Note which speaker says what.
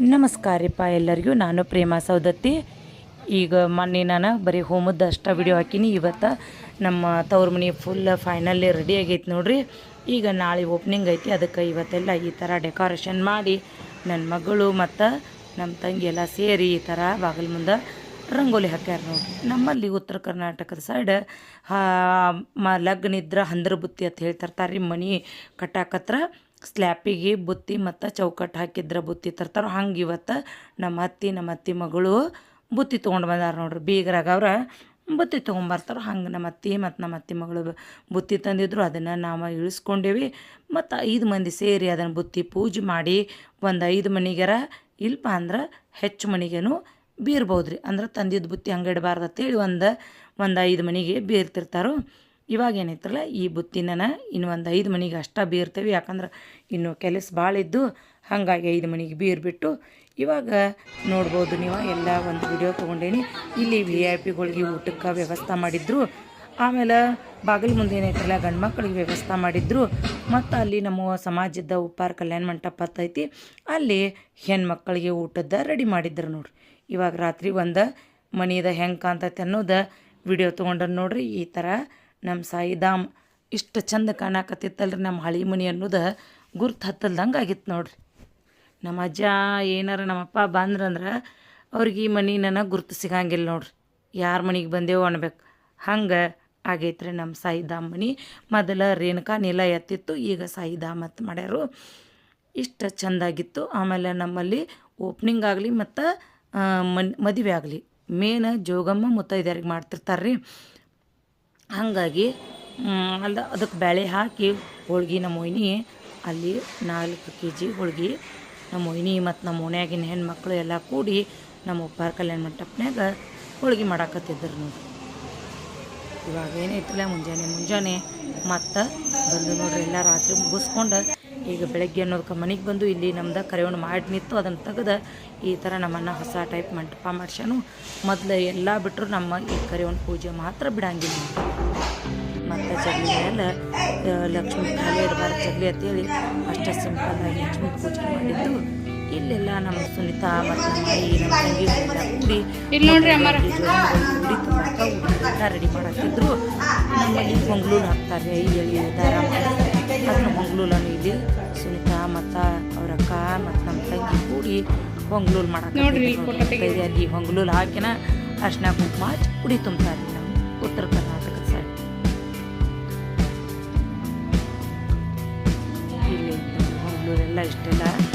Speaker 1: ನಮಸ್ಕಾರ ರೀಪ್ಪ ಎಲ್ಲರಿಗೂ. ನಾನು ಪ್ರೇಮ ಸೌದತ್ತಿ. ಈಗ ಮೊನ್ನೆ ನಾನು ಬರೀ ಹೋಮದ್ದು ಅಷ್ಟ ವಿಡಿಯೋ ಹಾಕಿನಿ. ಇವತ್ತು ನಮ್ಮ ತವ್ರ ಮನೆ ಫುಲ್ ಫೈನಲಿ ರೆಡಿ ಆಗೈತೆ ನೋಡ್ರಿ. ಈಗ ನಾಳೆ ಓಪ್ನಿಂಗ್ ಐತಿ, ಅದಕ್ಕೆ ಇವತ್ತೆಲ್ಲ ಈ ಥರ ಡೆಕೋರೇಷನ್ ಮಾಡಿ ನನ್ನ ಮಗಳು ಮತ್ತು ನಮ್ಮ ತಂಗಿ ಎಲ್ಲ ಸೇರಿ ಈ ಥರ ಬಾಗಿಲು ಮುಂದೆ ರಂಗೋಲಿ ಹಾಕ್ಯಾರ ನೋಡ್ರಿ. ನಮ್ಮಲ್ಲಿ ಉತ್ತರ ಕರ್ನಾಟಕದ ಸೈಡ್ ಲಗ್ನ ಇದ್ರೆ ಹಂದ್ರ ಬುತ್ತಿ ಅಂತ ಹೇಳ್ತಿರ್ತಾರೆ ರೀ. ಮನೆ ಕಟ್ಟಾಕತ್ರ ಸ್ಲ್ಯಾಪಿಗೆ ಬುತ್ತಿ ಮತ್ತು ಚೌಕಟ್ಟು ಹಾಕಿದ್ರೆ ಬುತ್ತಿ ತರ್ತಾರೆ. ಹಂಗೆ ಇವತ್ತು ನಮ್ಮ ಅತ್ತಿ ಮಗಳು ಬುತ್ತಿ ತೊಗೊಂಡು ಬಂದಾರ ನೋಡ್ರಿ. ಬೀಗರಾಗ ಅವ್ರ ಬುತ್ತಿ ತೊಗೊಂಬರ್ತಾರೆ. ಹಂಗೆ ನಮ್ಮ ಅತ್ತಿ ಮಗಳು ಬುತ್ತಿ ತಂದಿದ್ರು, ಅದನ್ನು ನಾವು ಇಳಿಸ್ಕೊಂಡೇವಿ. ಮತ್ತು 5 ಮಂದಿ ಸೇರಿ ಅದನ್ನು ಬುತ್ತಿ ಪೂಜೆ ಮಾಡಿ ಒಂದು 5 ಮನೆಗಾರ ಇಲ್ಪ ಅಂದ್ರೆ ಹೆಚ್ಚು ಮನೆಗೇನು ಬೀರ್ಬೋದು ರೀ. ಅಂದ್ರೆ ತಂದಿದ್ದು ಬುತ್ತಿ ಹಂಗೆ ಇಡಬಾರ್ದು ಅಂತೇಳಿ ಒಂದು 5 ಮನೆಗೆ ಬೀರ್ತಿರ್ತಾರೋ. ಇವಾಗ ಏನೈತ್ರಲ್ಲ, ಈ ಬುತ್ತಿನ ಇನ್ನು ಒಂದು 5 ಮನೆಗೆ ಅಷ್ಟ ಬೀರ್ತೇವೆ. ಯಾಕಂದ್ರೆ ಇನ್ನು ಕೆಲಸ ಭಾಳ ಇದ್ದು, ಹಾಗಾಗಿ 5 ಮನೆಗೆ ಬೀರ್ಬಿಟ್ಟು ಇವಾಗ ನೋಡ್ಬೋದು ನೀವು. ಎಲ್ಲ ಒಂದು ವಿಡಿಯೋ ತೊಗೊಂಡೇನಿ. ಇಲ್ಲಿ VIP ಊಟಕ್ಕೆ ವ್ಯವಸ್ಥೆ ಮಾಡಿದ್ರು. ಆಮೇಲೆ ಬಾಗಿಲು ಮುಂದೆ ಏನೈತ್ರಲ್ಲ, ಗಂಡು ಮಕ್ಕಳಿಗೆ ವ್ಯವಸ್ಥೆ ಮಾಡಿದ್ರು. ಮತ್ತು ಅಲ್ಲಿ ನಮ್ಮ ಸಮಾಜದ ಉಪ್ಪಾರ ಕಲ್ಯಾಣ ಮಂಟಪ ಐತಿ, ಅಲ್ಲಿ ಹೆಣ್ಮಕ್ಳಿಗೆ ಊಟದ ರೆಡಿ ಮಾಡಿದ್ರು ನೋಡ್ರಿ. ಇವಾಗ ರಾತ್ರಿ ಒಂದು ಮನೆಯದ ಹೆಂಗೆ ಕಾಣ್ತೈತೆ ಅನ್ನೋದು ವಿಡಿಯೋ ತೊಗೊಂಡ್ರು ನೋಡ್ರಿ. ಈ ಥರ ನಮ್ಮ ಸಾಯಿಧಾಮ್ ಇಷ್ಟು ಚಂದ ಕಾಣಕತ್ತಿತ್ತಲ್ರಿ. ನಮ್ಮ ಹಳೆ ಮನೆ ಅನ್ನೋದು ಗುರ್ತು ಹತ್ತಲ್ದಂಗೆ ಆಗಿತ್ತು ನೋಡ್ರಿ. ನಮ್ಮ ಅಜ್ಜ ಏನಾರ ನಮ್ಮಪ್ಪ ಬಂದ್ರಂದ್ರೆ ಅವ್ರಿಗೆ ಈ ಮನೆ ನನಗೆ ಗುರ್ತು ಸಿಗಂಗಿಲ್ಲ ನೋಡ್ರಿ. ಯಾರ ಮನೆಗೆ ಬಂದೇವು ಅನ್ಬೇಕು, ಹಂಗೆ ಆಗೈತ್ರಿ ನಮ್ಮ ಸಾಯಿಧಾಮ್ ಮನೆ. ಮೊದಲು ರೇಣುಕಾ ನಿಲಯ ಎತ್ತಿತ್ತು, ಈಗ ಸಾಯಿಧಾಮ್ ಅಂತ ಮಾಡ್ಯಾರು. ಇಷ್ಟು ಚೆಂದಾಗಿತ್ತು. ಆಮೇಲೆ ನಮ್ಮಲ್ಲಿ ಓಪ್ನಿಂಗ್ ಆಗಲಿ ಮತ್ತು ಮದುವೆ ಆಗಲಿ ಮೇನ್ ಜೋಗಮ್ಮ ಮುತ್ತೈದೆಯರಿಗೆ ಮಾಡ್ತಿರ್ತಾರೆ ರೀ. ಹಾಗಾಗಿ ಅದಕ್ಕೆ ಬೇಳೆ ಹಾಕಿ ಹೋಳ್ಗೆ ನಮ್ಮ ಮೊಯ್ನಿ ಅಲ್ಲಿ 4 kg ಹೋಳ್ಗೆ ನಮ್ಮ ಮೊಯ್ನಿ ಮತ್ತು ನಮ್ಮ ಓಣ್ಯಾಗಿನ ಹೆಣ್ಮಕ್ಳು ಎಲ್ಲ ಕೂಡಿ ನಮ್ಮ ಉಪ್ಪಾರ ಕಲ್ಯಾಣ ಮಂಟಪನ್ಯಾಗ ಹೋಳ್ಗೆ ಮಾಡಾಕತ್ತಿದ್ರು ನೋಡಿ. ಇವಾಗ ಏನೈತಿಲ್ಲ, ಮುಂಜಾನೆ ಮತ್ತು ಬಂದು ನೋಡ್ರಿ ಎಲ್ಲ ರಾತ್ರಿ ಮುಗಿಸ್ಕೊಂಡು ಈಗ ಬೆಳಗ್ಗೆ ಅನ್ನೋದಕ್ಕೆ ಮನೆಗೆ ಬಂದು ಇಲ್ಲಿ ನಮ್ದು ಕರೆಯೋಣ ಮಾಡಿ ನಿಂತು ಅದನ್ನು ತೆಗೆದು ಈ ಥರ ನಮ್ಮನ್ನು ಹೊಸ ಟೈಪ್ ಮಂಟಪ ಮಾಡ್ಸ್ಯಾನು. ಮೊದಲು ಎಲ್ಲ ಬಿಟ್ಟರು, ನಮ್ಮ ಈ ಕರೆಯೋಣ ಪೂಜೆ ಮಾತ್ರ ಬಿಡಂಗಿಲ್ಲ. ಮತ್ತು ಜಗಲಿ ಮೇಲೆ ಲಕ್ಷ್ಮೀ ಖಾಲಿ ಇಡಬಾರ್ದು ಜಗಲಿ ಅಂತೇಳಿ ಅಷ್ಟೇ ಸಿಂಪಲ್ಲಾಗಿ ಲಕ್ಷ್ಮೀ ಪೂಜೆ ಮಾಡಿದ್ದು. ಇಲ್ಲೆಲ್ಲ ನಮ್ಮ ಸುನೀತಾ ಮತ್ತು ನಮ್ಮ ನಮ್ಮ ತಂಗಿ ಕೂಡಿ ಉಡಿ ರೆಡಿ ಮಾಡಾಕ್ತಿದ್ರು. ನಮ್ಮಲ್ಲಿ ಹೊಂಗ್ಲೂರು ಹಾಕ್ತಾರೆ, ಇಲ್ಲಿ ದಾರ ಮಾಡಿ ಅದನ್ನು ಹೊಂಗ್ಲೂಲನ್ನು ಇಲ್ಲಿ ಸುನೀತಾ ಮತ್ತು ಅವ್ರ ಅಕ್ಕ ಮತ್ತು ನಮ್ಮ ತಂಗಿ ಕೂಡಿ ಹೊಂಗ್ಲೂಲು ಮಾಡಾಕ್ತಿದ್ರು. ಅಲ್ಲಿ ಹೊಂಗ್ಲೂಲು ಹಾಕಿನ ಅರ್ಶಿನ ಕುಂಕುಮ ಹಚ್ಚಿ ಉಡಿ ತುಂಬ್ತಾರೆ ನಮ್ಮ ಉತ್ತರ ಕರ್ನಾಟಕ.